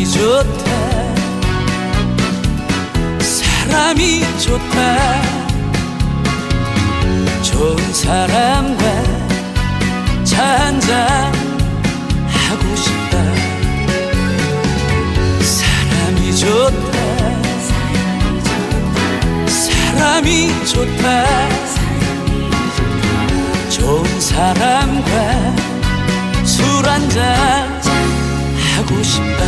사람이 좋다, 사람이 좋다. 좋은 사람과 차 한잔 하고 싶다. 사람이 좋다, 사람이 좋다. 좋은 사람과 술 한잔 하고 싶다.